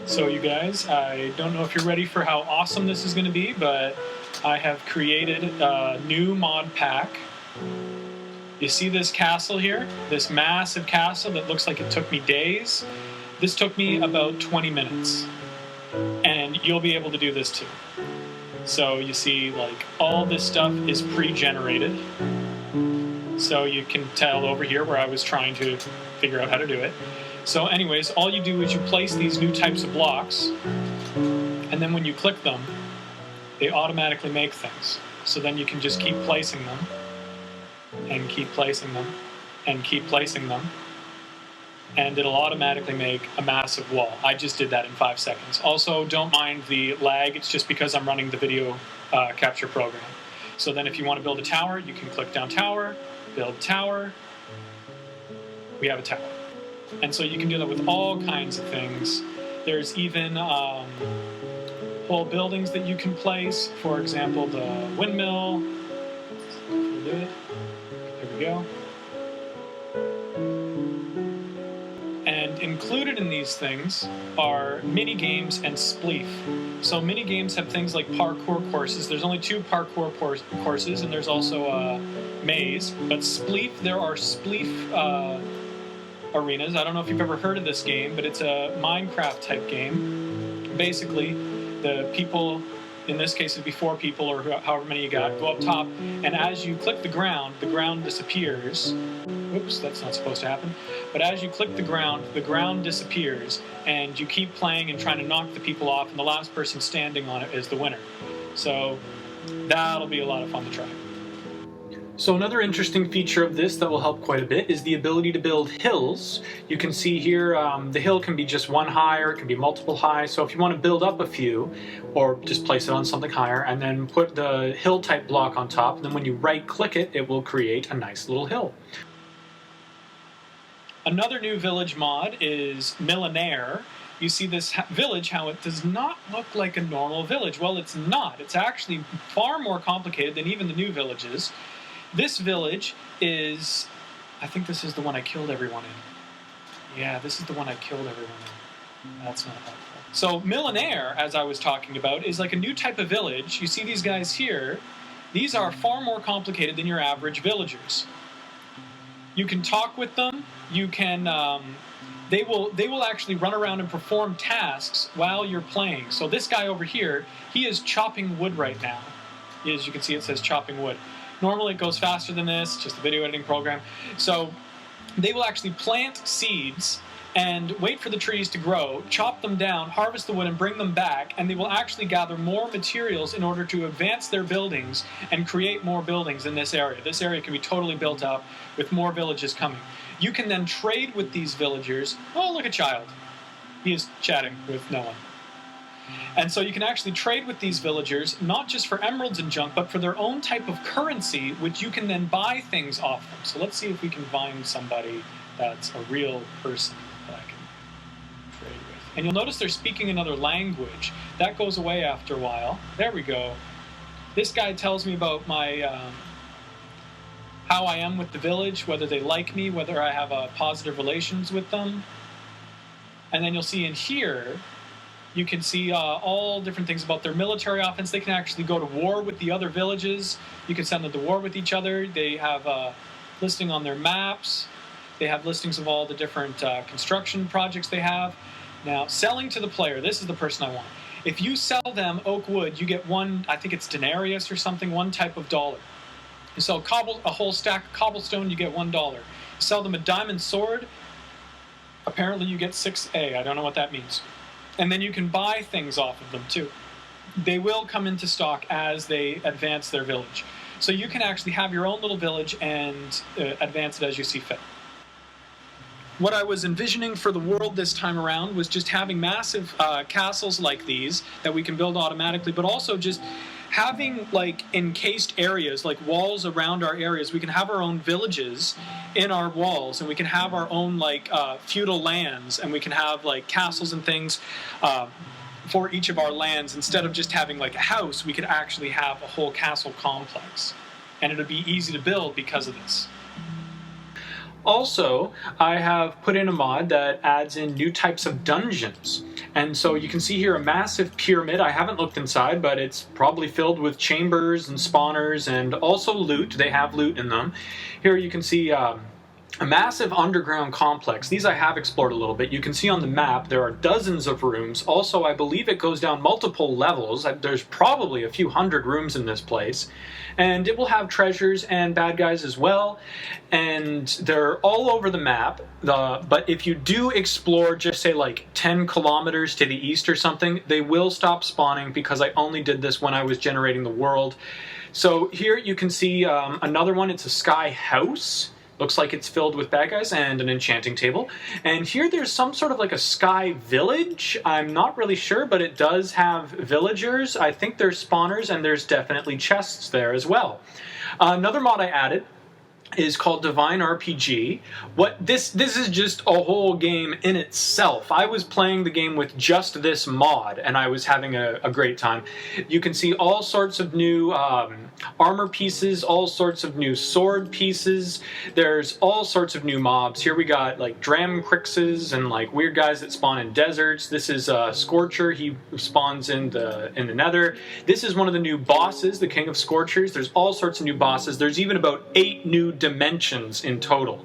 So you guys, I don't know if you're ready for how awesome this is going to be, but I have created a new mod pack. You see this castle here? This massive castle that looks like it took me days? This took me about 20 minutes. And you'll be able to do this too. So you see, like, all this stuff is pre-generated. So you can tell over here where I was trying to figure out how to do it. So anyways, all you do is you place these new types of blocks, and then when you click them, they automatically make things. So then you can just keep placing them, and keep placing them, and keep placing them, and it'll automatically make a massive wall. I just did that in 5 seconds. Also, don't mind the lag, it's just because I'm running the video capture program. So then if you want to build a tower, you can click down tower, build tower, we have a tower. And so you can do that with all kinds of things. There's even whole buildings that you can place. For example, the windmill. There we go. And included in these things are mini games and spleef. So mini games have things like parkour courses. There's only 2 parkour courses, and there's also a maze. But spleef, there are spleef arenas. I don't know if you've ever heard of this game, but it's a Minecraft type game. Basically, the people, in this case it'd be 4 people or however many you got, go up top, and as you click the ground disappears. Oops, that's not supposed to happen. But as you click the ground disappears, and you keep playing and trying to knock the people off, and the last person standing on it is the winner. So that'll be a lot of fun to try. So another interesting feature of this that will help quite a bit is the ability to build hills. You can see here the hill can be just one high or it can be multiple high. So if you want to build up a few or just place it on something higher and then put the hill type block on top, and then when you right click it, it will create a nice little hill. Another new village mod is Millionaire. You see this village, how it does not look like a normal village. Well, it's not. It's actually far more complicated than even the new villages. This village is, I think this is the one I killed everyone in. Yeah, this is the one I killed everyone in. That's not helpful. So Millionaire, as I was talking about, is like a new type of village. You see these guys here. These are far more complicated than your average villagers. You can talk with them. You can, they will actually run around and perform tasks while you're playing. So this guy over here, he is chopping wood right now. As you can see, it says chopping wood. Normally it goes faster than this, just a video editing program. So they will actually plant seeds and wait for the trees to grow, chop them down, harvest the wood and bring them back, and they will actually gather more materials in order to advance their buildings and create more buildings in this area. This area can be totally built up with more villages coming. You can then trade with these villagers. Oh, look, a child. He is chatting with no one. And so you can actually trade with these villagers, not just for emeralds and junk, but for their own type of currency, which you can then buy things off them. So let's see if we can find somebody that's a real person that I can trade with. And you'll notice they're speaking another language. That goes away after a while. There we go. This guy tells me about my how I am with the village, whether they like me, whether I have positive relations with them. And then you'll see in here, you can see all different things about their military offense. They can actually go to war with the other villages. You can send them to war with each other. They have a listing on their maps. They have listings of all the different construction projects they have. Now, selling to the player, this is the person I want. If you sell them oak wood, you get one, I think it's denarius or something, one type of dollar. You sell a whole stack of cobblestone, you get $1. You sell them a diamond sword, apparently you get 6A. I don't know what that means. And then you can buy things off of them too. They will come into stock as they advance their village. So you can actually have your own little village and advance it as you see fit. What I was envisioning for the world this time around was just having massive castles like these that we can build automatically, but also just having like encased areas, like walls around our areas. We can have our own villages in our walls, and we can have our own like feudal lands, and we can have like castles and things for each of our lands. Instead of just having like a house, we could actually have a whole castle complex, and it would be easy to build because of this. Also, I have put in a mod that adds in new types of dungeons. And so you can see here a massive pyramid. I haven't looked inside, but it's probably filled with chambers and spawners and also loot. They have loot in them. Here you can see a massive underground complex. These I have explored a little bit. You can see on the map there are dozens of rooms. Also, I believe it goes down multiple levels. There's probably a few hundred rooms in this place. And it will have treasures and bad guys as well. And they're all over the map. But if you do explore, just say like 10 kilometers to the east or something, they will stop spawning because I only did this when I was generating the world. So here you can see another one. It's a sky house. Looks like it's filled with bad guys and an enchanting table. And here there's some sort of like a sky village. I'm not really sure, but it does have villagers. I think there's spawners and there's definitely chests there as well. Another mod I added is called Divine RPG. This is just a whole game in itself. I was playing the game with just this mod and I was having a great time. You can see all sorts of new armor pieces, all sorts of new sword pieces. There's all sorts of new mobs. Here we got like Dramcrixes and like weird guys that spawn in deserts. This is Scorcher. He spawns in the Nether. This is one of the new bosses, the King of Scorchers. There's all sorts of new bosses. There's even about 8 new dimensions in total.